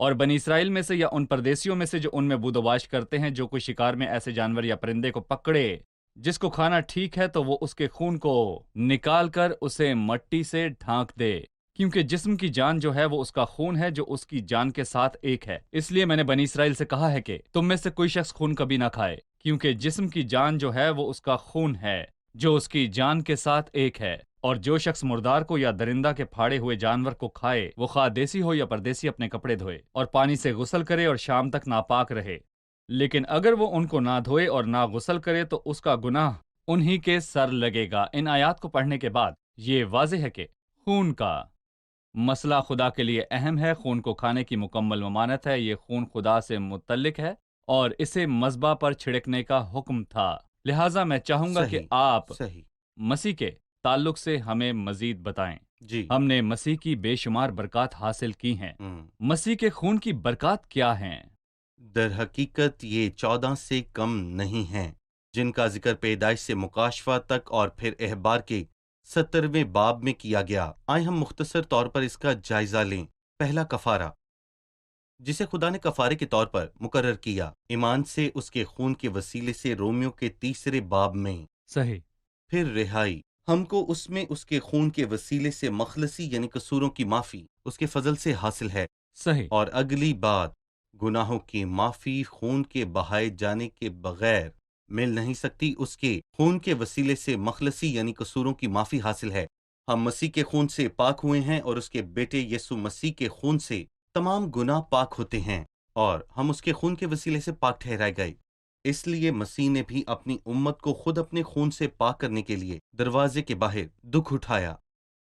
اور بنی اسرائیل میں سے یا ان پردیسیوں میں سے جو ان میں بودوباش کرتے ہیں، جو کوئی شکار میں ایسے جانور یا پرندے کو پکڑے جس کو کھانا ٹھیک ہے، تو وہ اس کے خون کو نکال کر اسے مٹی سے ڈھانک دے، کیونکہ جسم کی جان جو ہے وہ اس کا خون ہے جو اس کی جان کے ساتھ ایک ہے۔ اس لیے میں نے بنی اسرائیل سے کہا ہے کہ تم میں سے کوئی شخص خون کبھی نہ کھائے، کیونکہ جسم کی جان جو ہے وہ اس کا خون ہے جو اس کی جان کے ساتھ ایک ہے۔ اور جو شخص مردار کو یا درندہ کے پھاڑے ہوئے جانور کو کھائے، وہ خواہ دیسی ہو یا پردیسی، اپنے کپڑے دھوئے اور پانی سے غسل کرے اور شام تک ناپاک رہے۔ لیکن اگر وہ ان کو نہ دھوئے اور نہ غسل کرے تو اس کا گناہ انہی کے سر لگے گا۔ ان آیات کو پڑھنے کے بعد یہ واضح ہے کہ خون کا مسئلہ خدا کے لیے اہم ہے۔ خون کو کھانے کی مکمل ممانعت ہے۔ یہ خون خدا سے متعلق ہے اور اسے مذبح پر چھڑکنے کا حکم تھا۔ لہٰذا میں چاہوں گا کہ صحیح، آپ صحیح، مسیح کے تعلق سے ہمیں مزید بتائیں۔ جی، ہم نے مسیح کی بے شمار برکات حاصل کی ہیں۔ ہم۔ مسیح کے خون کی برکات کیا ہیں؟ در حقیقت یہ 14 سے کم نہیں ہیں، جن کا ذکر پیدائش سے مکاشفہ تک اور پھر احبار کے 17ویں باب میں کیا گیا۔ آئیں ہم مختصر طور پر اس کا جائزہ لیں۔ پہلا کفارہ، جسے خدا نے کفارے کے طور پر مقرر کیا ایمان سے اس کے خون کے وسیلے سے، رومیو کے 3 باب میں۔ صحیح، پھر رہائی، ہم کو اس میں اس کے خون کے وسیلے سے مخلصی یعنی قصوروں کی معافی اس کے فضل سے حاصل ہے۔ صحیح، اور اگلی بات، گناہوں کی معافی خون کے بہائے جانے کے بغیر مل نہیں سکتی، اس کے خون کے وسیلے سے مخلصی یعنی قصوروں کی معافی حاصل ہے۔ ہم مسیح کے خون سے پاک ہوئے ہیں اور اس کے بیٹے یسوع مسیح کے خون سے تمام گناہ پاک ہوتے ہیں، اور ہم اس کے خون کے وسیلے سے پاک ٹھہرائے گئے۔ اس لیے مسیح نے بھی اپنی امت کو خود اپنے خون سے پاک کرنے کے لیے دروازے کے باہر دکھ اٹھایا۔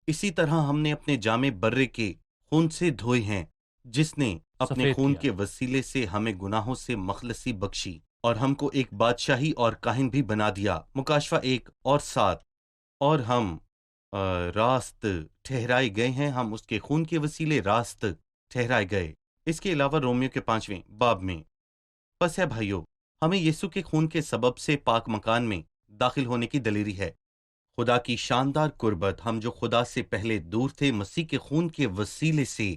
اسی طرح ہم نے اپنے جامے برے کے خون سے دھوئے ہیں، جس نے اپنے سفید خون کیا۔ کے وسیلے سے ہمیں گناہوں سے مخلصی بخشی اور ہم کو ایک بادشاہی اور کاہن بھی بنا دیا۔ مکاشفہ 1:7۔ اور ہم راست ٹھہرائے گئے ہیں، ہم اس کے خون کے وسیلے راست ٹھہرائے گئے۔ اس کے علاوہ رومیو کے 5ویں باب میں، پس ہے بھائیو، ہمیں یسوع کے خون کے سبب سے پاک مکان میں داخل ہونے کی دلیری ہے۔ خدا کی شاندار قربت، ہم جو خدا سے پہلے دور تھے مسیح کے خون کے وسیلے سے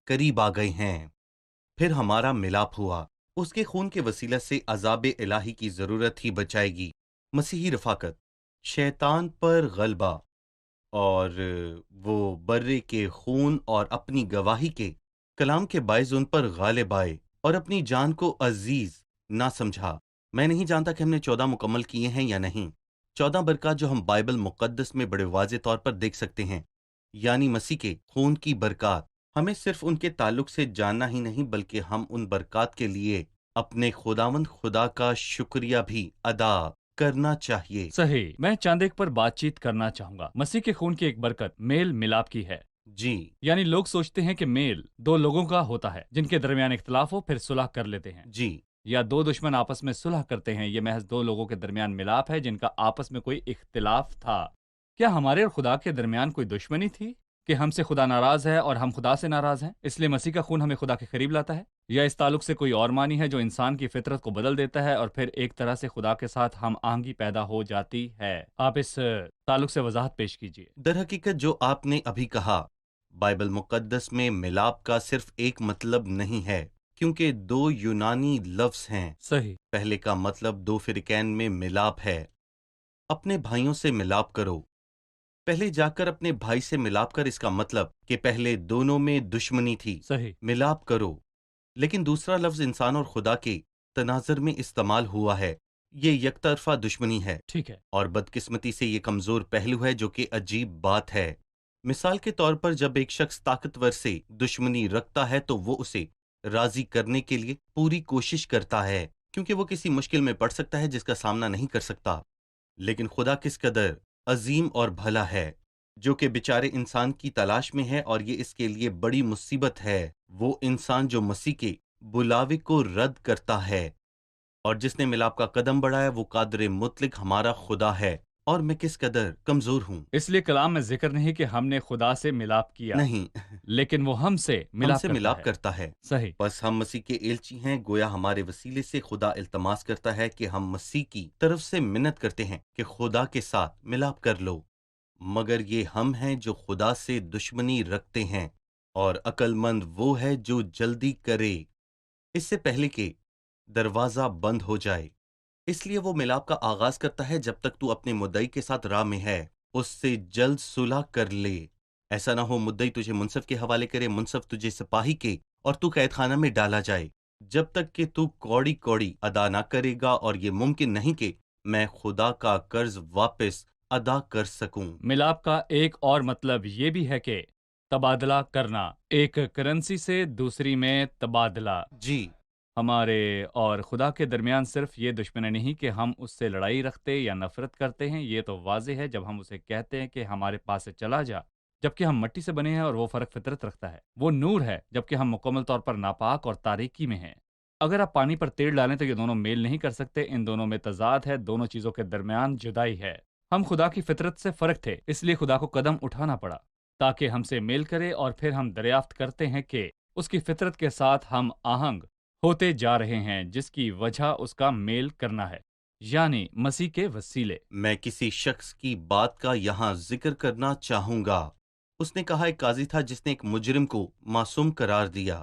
قریب آ گئے ہیں۔ پھر ہمارا ملاپ ہوا، اس کے خون کے وسیلہ سے عذاب الہی کی ضرورت ہی بچائے گی۔ مسیحی رفاقت، شیطان پر غلبہ، اور وہ برے کے خون اور اپنی گواہی کے کلام کے باعث ان پر غالب آئے اور اپنی جان کو عزیز نہ سمجھا۔ میں نہیں جانتا کہ ہم نے 14 مکمل کیے ہیں یا نہیں۔ 14 برکات جو ہم بائبل مقدس میں بڑے واضح طور پر دیکھ سکتے ہیں، یعنی مسیح کے خون کی برکات، ہمیں صرف ان کے تعلق سے جاننا ہی نہیں بلکہ ہم ان برکات کے لیے اپنے خداوند خدا کا شکریہ بھی ادا کرنا چاہیے۔ صحیح، میں چاند ایک پر بات چیت کرنا چاہوں گا۔ مسیح کے خون کی ایک برکت میل ملاپ کی ہے۔ جی، یعنی لوگ سوچتے ہیں کہ میل دو لوگوں کا ہوتا ہے جن کے درمیان اختلاف ہو، پھر صلح کر لیتے ہیں، جی، یا دو دشمن آپس میں صلح کرتے ہیں۔ یہ محض دو لوگوں کے درمیان ملاپ ہے جن کا آپس میں کوئی اختلاف تھا۔ کیا ہمارے اور خدا کے درمیان کوئی دشمنی تھی کہ ہم سے خدا ناراض ہے اور ہم خدا سے ناراض ہیں، اس لیے مسیح کا خون ہمیں خدا کے قریب لاتا ہے؟ یا اس تعلق سے کوئی اور معنی ہے جو انسان کی فطرت کو بدل دیتا ہے اور پھر ایک طرح سے خدا کے ساتھ ہم آہنگی پیدا ہو جاتی ہے؟ آپ اس تعلق سے وضاحت پیش کیجیے۔ در حقیقت جو آپ نے ابھی کہا، بائبل مقدس میں ملاپ کا صرف ایک مطلب نہیں ہے، کیونکہ دو یونانی لفظ ہیں۔ صحیح، پہلے کا مطلب دو فرقین میں ملاپ ہے۔ اپنے بھائیوں سے ملاپ کرو، پہلے جا کر اپنے بھائی سے ملاپ کر، اس کا مطلب کہ پہلے دونوں میں دشمنی تھی، صحیح، ملاپ کرو۔ لیکن دوسرا لفظ انسان اور خدا کے تناظر میں استعمال ہوا ہے، یہ یک طرفہ دشمنی ہے، ٹھیک ہے، اور بدقسمتی سے یہ کمزور پہلو ہے جو کہ عجیب بات ہے۔ مثال کے طور پر جب ایک شخص طاقتور سے دشمنی رکھتا ہے تو وہ اسے راضی کرنے کے لیے پوری کوشش کرتا ہے، کیونکہ وہ کسی مشکل میں پڑ سکتا ہے جس کا سامنا نہیں کر سکتا۔ لیکن خدا کس قدر عظیم اور بھلا ہے، جو کہ بیچارے انسان کی تلاش میں ہے، اور یہ اس کے لیے بڑی مصیبت ہے۔ وہ انسان جو مسیح کے بلاوے کو رد کرتا ہے اور جس نے ملاپ کا قدم بڑھایا، وہ قادر مطلق ہمارا خدا ہے، اور میں کس قدر کمزور ہوں۔ اس لیے کلام میں ذکر نہیں کہ ہم نے خدا سے ملاپ کیا، نہیں، لیکن وہ ہم سے ہم ملاپ سے کرتا ملاپ ہے۔ کرتا ہے۔ صحیح، بس ہم مسیح کے ایلچی ہیں، گویا ہمارے وسیلے سے خدا التماس کرتا ہے کہ ہم مسیح کی طرف سے منت کرتے ہیں کہ خدا کے ساتھ ملاپ کر لو، مگر یہ ہم ہیں جو خدا سے دشمنی رکھتے ہیں۔ اور عقل مند وہ ہے جو جلدی کرے اس سے پہلے کہ دروازہ بند ہو جائے۔ اس لیے وہ ملاپ کا آغاز کرتا ہے جب تک تو اپنے مدعی کے ساتھ راہ میں ہے، اس سے جلد صلح کر لے۔ ایسا نہ ہو مدعی تجھے منصف کے حوالے کرے، منصف تجھے سپاہی کے، اور تو قید خانہ میں ڈالا جائے، جب تک کہ تو کوڑی کوڑی ادا نہ کرے گا، اور یہ ممکن نہیں کہ میں خدا کا قرض واپس ادا کر سکوں۔ ملاپ کا ایک اور مطلب یہ بھی ہے کہ تبادلہ کرنا، ایک کرنسی سے دوسری میں تبادلہ۔ جی ہمارے اور خدا کے درمیان صرف یہ دشمنی نہیں کہ ہم اس سے لڑائی رکھتے یا نفرت کرتے ہیں، یہ تو واضح ہے جب ہم اسے کہتے ہیں کہ ہمارے پاس سے چلا جا، جبکہ ہم مٹی سے بنے ہیں اور وہ فرق فطرت رکھتا ہے۔ وہ نور ہے جبکہ ہم مکمل طور پر ناپاک اور تاریکی میں ہیں۔ اگر آپ پانی پر تیل ڈالیں تو یہ دونوں میل نہیں کر سکتے، ان دونوں میں تضاد ہے، دونوں چیزوں کے درمیان جدائی ہے۔ ہم خدا کی فطرت سے فرق تھے، اس لیے خدا کو قدم اٹھانا پڑا تاکہ ہم سے میل کرے، اور پھر ہم دریافت کرتے ہیں کہ اس کی فطرت کے ساتھ ہم آہنگ ہوتے جا رہے ہیں، جس کی وجہ اس کا میل کرنا ہے، یعنی مسیح کے وسیلے۔ میں کسی شخص کی بات کا یہاں ذکر کرنا چاہوں گا۔ اس نے کہا ایک قاضی تھا جس نے ایک مجرم کو معصوم قرار دیا۔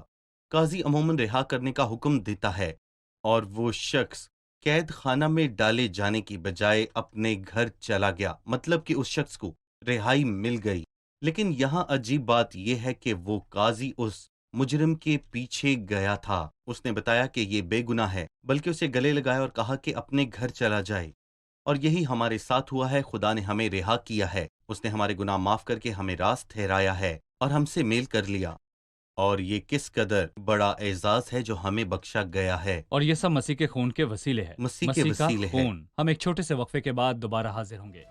قاضی عموماً رہا کرنے کا حکم دیتا ہے، اور وہ شخص قید خانہ میں ڈالے جانے کی بجائے اپنے گھر چلا گیا، مطلب کہ اس شخص کو رہائی مل گئی۔ لیکن یہاں عجیب بات یہ ہے کہ وہ قاضی اس مجرم کے پیچھے گیا تھا۔ اس نے بتایا کہ یہ بے گناہ ہے، بلکہ اسے گلے لگایا اور کہا کہ اپنے گھر چلا جائے۔ اور یہی ہمارے ساتھ ہوا ہے، خدا نے ہمیں رہا کیا ہے، اس نے ہمارے گناہ معاف کر کے ہمیں راست ٹھہرایا ہے اور ہم سے میل کر لیا۔ اور یہ کس قدر بڑا اعزاز ہے جو ہمیں بخشا گیا ہے، اور یہ سب مسیح کے خون کے وسیلے ہے۔ مسیح کے کا وسیلے ہے۔ خون۔ ہم ایک چھوٹے سے وقفے کے بعد دوبارہ حاضر ہوں گے۔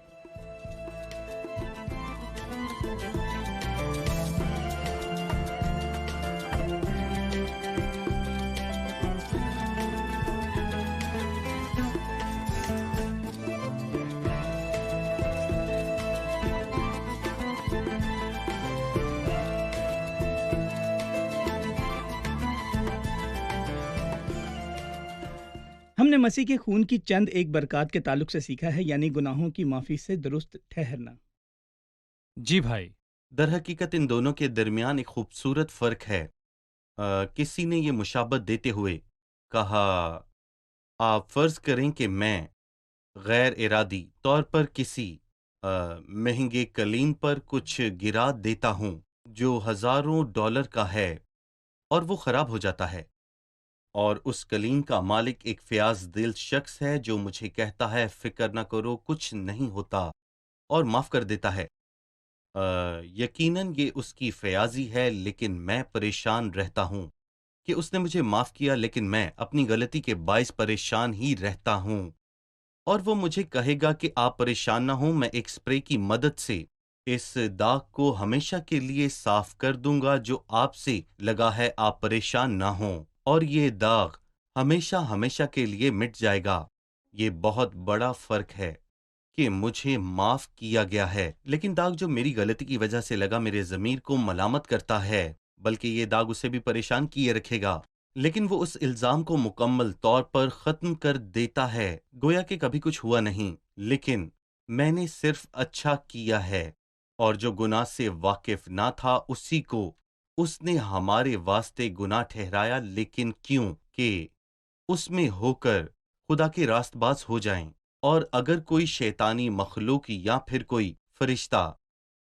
ہم نے مسیح کے خون کی چند ایک برکات کے تعلق سے سیکھا ہے، یعنی گناہوں کی معافی سے درست ٹھہرنا۔ جی بھائی، در حقیقت ان دونوں کے درمیان ایک خوبصورت فرق ہے۔ کسی نے یہ مشابت دیتے ہوئے کہا، آپ فرض کریں کہ میں غیر ارادی طور پر کسی مہنگے قلین پر کچھ گرا دیتا ہوں جو ہزاروں ڈالر کا ہے، اور وہ خراب ہو جاتا ہے، اور اس قلین کا مالک ایک فیاض دل شخص ہے جو مجھے کہتا ہے فکر نہ کرو، کچھ نہیں ہوتا، اور معاف کر دیتا ہے۔ یقیناً یہ اس کی فیاضی ہے، لیکن میں پریشان رہتا ہوں کہ اس نے مجھے معاف کیا، لیکن میں اپنی غلطی کے باعث پریشان ہی رہتا ہوں۔ اور وہ مجھے کہے گا کہ آپ پریشان نہ ہوں، میں ایک سپرے کی مدد سے اس داغ کو ہمیشہ کے لیے صاف کر دوں گا جو آپ سے لگا ہے، آپ پریشان نہ ہوں، اور یہ داغ ہمیشہ ہمیشہ کے لیے مٹ جائے گا۔ یہ بہت بڑا فرق ہے کہ مجھے معاف کیا گیا ہے، لیکن داغ جو میری غلطی کی وجہ سے لگا میرے ضمیر کو ملامت کرتا ہے، بلکہ یہ داغ اسے بھی پریشان کیے رکھے گا، لیکن وہ اس الزام کو مکمل طور پر ختم کر دیتا ہے، گویا کہ کبھی کچھ ہوا نہیں، لیکن میں نے صرف اچھا کیا ہے، اور جو گناہ سے واقف نہ تھا اسی کو اس نے ہمارے واسطے گناہ ٹھہرایا، لیکن کیوں کہ اس میں ہو کر خدا کے راست باز ہو جائیں۔ اور اگر کوئی شیطانی مخلوق یا پھر کوئی فرشتہ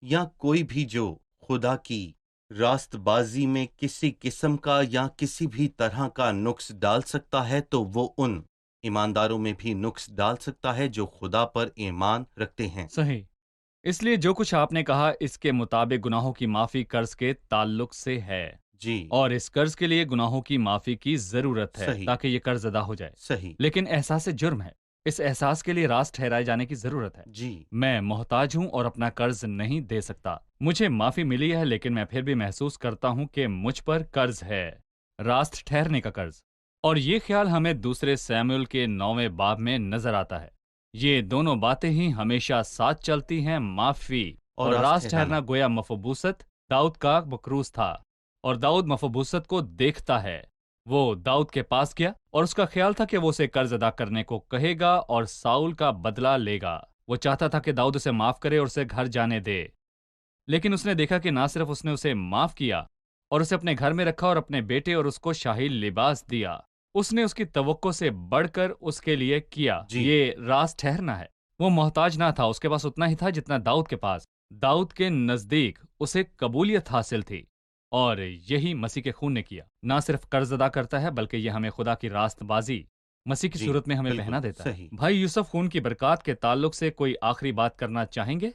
یا کوئی بھی جو خدا کی راست بازی میں کسی قسم کا یا کسی بھی طرح کا نقص ڈال سکتا ہے، تو وہ ان ایمانداروں میں بھی نقص ڈال سکتا ہے جو خدا پر ایمان رکھتے ہیں۔ صحیح۔ اس لیے جو کچھ آپ نے کہا اس کے مطابق گناہوں کی معافی قرض کے تعلق سے ہے، جی اور اس قرض کے لیے گناہوں کی معافی کی ضرورت ہے صحیح تاکہ یہ قرض ادا ہو جائے۔ صحیح لیکن احساس جرم ہے، اس احساس کے لیے راست ٹھہرائے جانے کی ضرورت ہے۔ جی میں محتاج ہوں اور اپنا قرض نہیں دے سکتا، مجھے معافی ملی ہے، لیکن میں پھر بھی محسوس کرتا ہوں کہ مجھ پر قرض ہے، راست ٹھہرنے کا قرض۔ اور یہ خیال ہمیں دوسرے سیموئیل کے 9ویں باب میں نظر آتا ہے۔ یہ دونوں باتیں ہی ہمیشہ ساتھ چلتی ہیں، معافی اور راست ٹھہرنا۔ گویا مفبوست داؤد کا مکروز تھا، اور داؤد مفبوست کو دیکھتا ہے۔ وہ داؤد کے پاس گیا اور اس کا خیال تھا کہ وہ اسے قرض ادا کرنے کو کہے گا اور ساؤل کا بدلہ لے گا۔ وہ چاہتا تھا کہ داؤد اسے معاف کرے اور اسے گھر جانے دے، لیکن اس نے دیکھا کہ نہ صرف اس نے اسے معاف کیا اور اسے اپنے گھر میں رکھا اور اپنے بیٹے اور اس کو شاہی لباس دیا۔ اس نے اس کی توقع سے بڑھ کر اس کے لیے کیا۔ جی یہ راز ٹھہرنا ہے۔ وہ محتاج نہ تھا، اس کے پاس اتنا ہی تھا جتنا داؤد کے پاس۔ داؤد کے نزدیک اسے قبولیت حاصل تھی، اور یہی مسیح کے خون نے کیا۔ نہ صرف قرض ادا کرتا ہے بلکہ یہ ہمیں خدا کی راست بازی مسیح کی جی صورت میں ہمیں بالکل پہنا دیتا ہے۔ صحیح۔ بھائی یوسف، خون کی برکات کے تعلق سے کوئی آخری بات کرنا چاہیں گے؟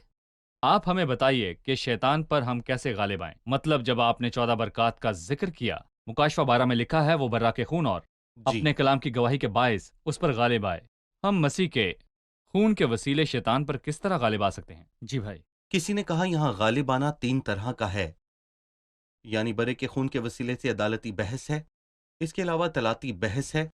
آپ ہمیں بتائیے کہ شیطان پر ہم کیسے غالب آئیں۔ مطلب جب آپ نے 14 برکات کا ذکر کیا، مکاشفہ 12 میں لکھا ہے وہ برا کے خون اور جی اپنے کلام کی گواہی کے باعث اس پر غالب آئے۔ ہم مسیح کے خون کے وسیلے شیطان پر کس طرح غالب آ سکتے ہیں؟ جی بھائی۔ کسی نے کہا یہاں غالب آنا 3 طرح کا ہے، یعنی برے کے خون کے وسیلے سے عدالتی بحث ہے، اس کے علاوہ طلاتی بحث ہے،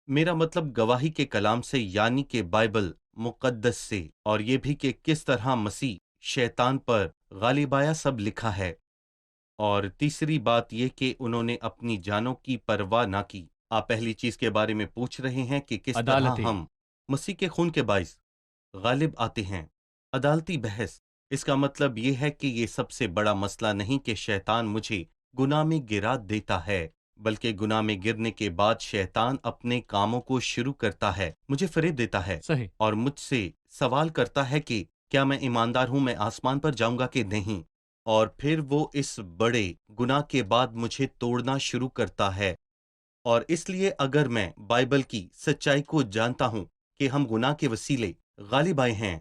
میرا مطلب گواہی کے کلام سے یعنی کہ بائبل مقدس سے، اور یہ بھی کہ کس طرح مسیح شیطان پر غالب آیا سب لکھا ہے۔ اور تیسری بات یہ کہ انہوں نے اپنی جانوں کی پرواہ نہ کی۔ آپ پہلی چیز کے بارے میں پوچھ رہے ہیں کہ کس طرح عدالتی۔ ہم مسیح کے خون کے باعث غالب آتے ہیں۔ عدالتی بحث، اس کا مطلب یہ ہے کہ یہ سب سے بڑا مسئلہ نہیں کہ شیطان مجھے گناہ میں گرا دیتا ہے، بلکہ گناہ میں گرنے کے بعد شیطان اپنے کاموں کو شروع کرتا ہے، مجھے فریب دیتا ہے صحیح۔ اور مجھ سے سوال کرتا ہے کہ کیا میں ایماندار ہوں، میں آسمان پر جاؤں گا کہ نہیں، اور پھر وہ اس بڑے گناہ کے بعد مجھے توڑنا شروع کرتا ہے۔ اور اس لیے اگر میں بائبل کی سچائی کو جانتا ہوں کہ ہم گناہ کے وسیلے غالب آئے ہیں،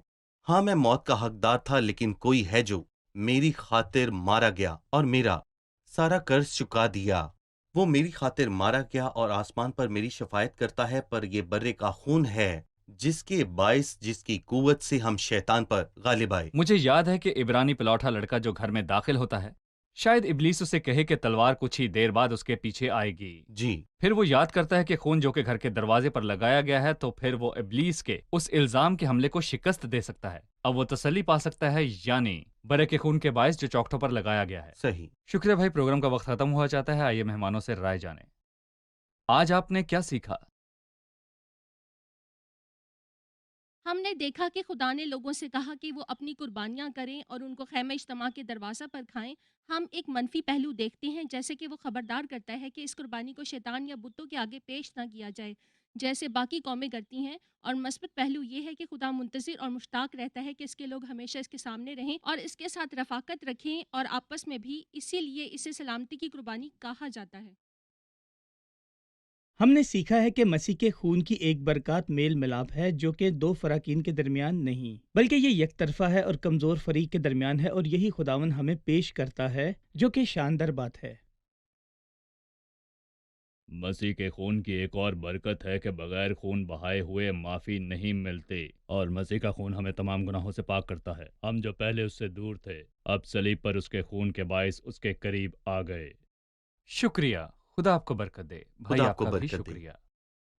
ہاں میں موت کا حقدار تھا، لیکن کوئی ہے جو میری خاطر مارا گیا اور میرا سارا قرض چکا دیا۔ وہ میری خاطر مارا گیا اور آسمان پر میری شفاعت کرتا ہے، پر یہ برے کا خون ہے جس کے باعث، جس کی قوت سے ہم شیطان پر غالب آئے۔ مجھے یاد ہے کہ عبرانی پلوٹا لڑکا جو گھر میں داخل ہوتا ہے، شاید ابلیس اسے کہے کہ تلوار کچھ ہی دیر بعد اس کے پیچھے آئے گی۔ جی پھر وہ یاد کرتا ہے کہ خون جو کہ گھر کے دروازے پر لگایا گیا ہے، تو پھر وہ ابلیس کے اس الزام کے حملے کو شکست دے سکتا ہے۔ اب وہ تسلی پا سکتا ہے، یعنی برے کے خون کے باعث جو چوکھٹوں پر لگایا گیا ہے۔ صحیح۔ شکریہ بھائی، پروگرام کا وقت ختم ہوا چاہتا ہے۔ آئیے مہمانوں سے رائے جانیں۔ آج آپ نے کیا سیکھا؟ ہم نے دیکھا کہ خدا نے لوگوں سے کہا کہ وہ اپنی قربانیاں کریں اور ان کو خیمہ اجتماع کے دروازہ پر کھائیں۔ ہم ایک منفی پہلو دیکھتے ہیں، جیسے کہ وہ خبردار کرتا ہے کہ اس قربانی کو شیطان یا بتوں کے آگے پیش نہ کیا جائے جیسے باقی قومیں کرتی ہیں، اور مثبت پہلو یہ ہے کہ خدا منتظر اور مشتاق رہتا ہے کہ اس کے لوگ ہمیشہ اس کے سامنے رہیں اور اس کے ساتھ رفاقت رکھیں اور آپس میں بھی، اسی لیے اسے سلامتی کی قربانی کہا جاتا ہے۔ ہم نے سیکھا ہے کہ مسیح کے خون کی ایک برکات میل ملاپ ہے، جو کہ 2 فراقین کے درمیان نہیں بلکہ یہ یک طرفہ ہے اور کمزور فریق کے درمیان ہے، اور یہی خداوند ہمیں پیش کرتا ہے، جو کہ شاندار بات ہے۔ مسیح کے خون کی ایک اور برکت ہے کہ بغیر خون بہائے ہوئے معافی نہیں ملتی، اور مسیح کا خون ہمیں تمام گناہوں سے پاک کرتا ہے۔ ہم جو پہلے اس سے دور تھے، اب صلیب پر اس کے خون کے باعث اس کے قریب آ گئے۔ شکریہ، خدا آپ کو برکت دے۔ بھائی خدا آپ کو کا بھی برکت دے۔ شکریہ۔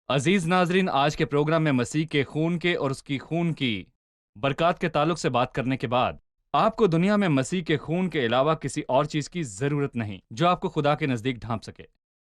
عزیز ناظرین، آج کے پروگرام میں مسیح کے خون کے اور اس کی خون کی برکات کے تعلق سے بات کرنے کے بعد، آپ کو دنیا میں مسیح کے خون کے علاوہ کسی اور چیز کی ضرورت نہیں جو آپ کو خدا کے نزدیک ڈھانپ سکے۔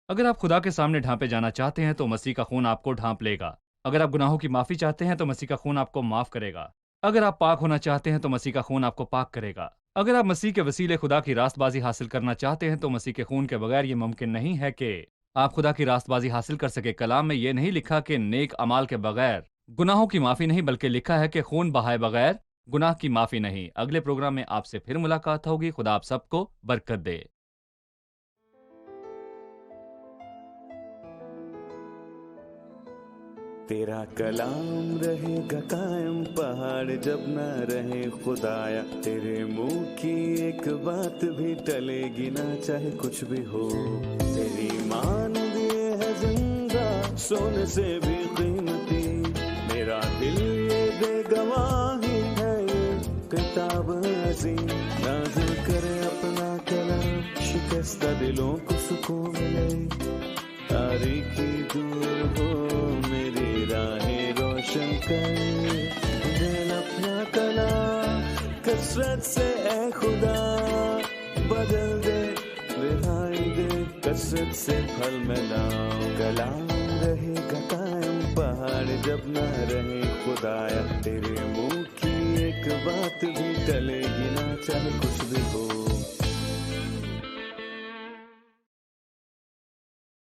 اگر آپ خدا کے سامنے ڈھانپے جانا چاہتے ہیں تو مسیح کا خون آپ کو ڈھانپ لے گا۔ اگر آپ گناہوں کی معافی چاہتے ہیں تو مسیح کا خون آپ کو معاف کرے گا۔ اگر آپ پاک ہونا چاہتے ہیں تو مسیح کا خون آپ کو پاک کرے گا۔ اگر آپ مسیح کے وسیلے خدا کی راست بازی حاصل کرنا چاہتے ہیں تو مسیح کے خون کے بغیر یہ ممکن نہیں ہے کہ آپ خدا کی راست بازی حاصل کر سکے۔ کلام میں یہ نہیں لکھا کہ نیک اعمال کے بغیر گناہوں کی معافی نہیں، بلکہ لکھا ہے کہ خون بہائے بغیر گناہ کی معافی نہیں۔ اگلے پروگرام میں آپ سے پھر ملاقات ہوگی۔ خدا آپ سب کو برکت دے۔ تیرا کلام رہے گا قائم، پہاڑ جب نہ رہے خدایا، تیرے منہ کی ایک بات بھی ٹلے گی نہ، چاہے کچھ بھی ہو۔ تیری مانند یہ ہے زندہ، سونے سے بھی قیمتی، میرا دل یہ دے گواہی ہے، یہ کتاب عظیم نازل کرے اپنا کلام، شکستہ دلوں کو سکون ملے، تاریکی دور ہو میری راہیں روشن کر، دل اپنا کلام کثرت سے اے خدا بدل دے، رہائی دے کثرت سے پھل ملاؤ۔ کلام رہے گا قائم، پہاڑ جب نہ رہے خدایا، تیرے منہ کی ایک بات بھی ٹلے گی نہ، چاہے کچھ بھی ہو۔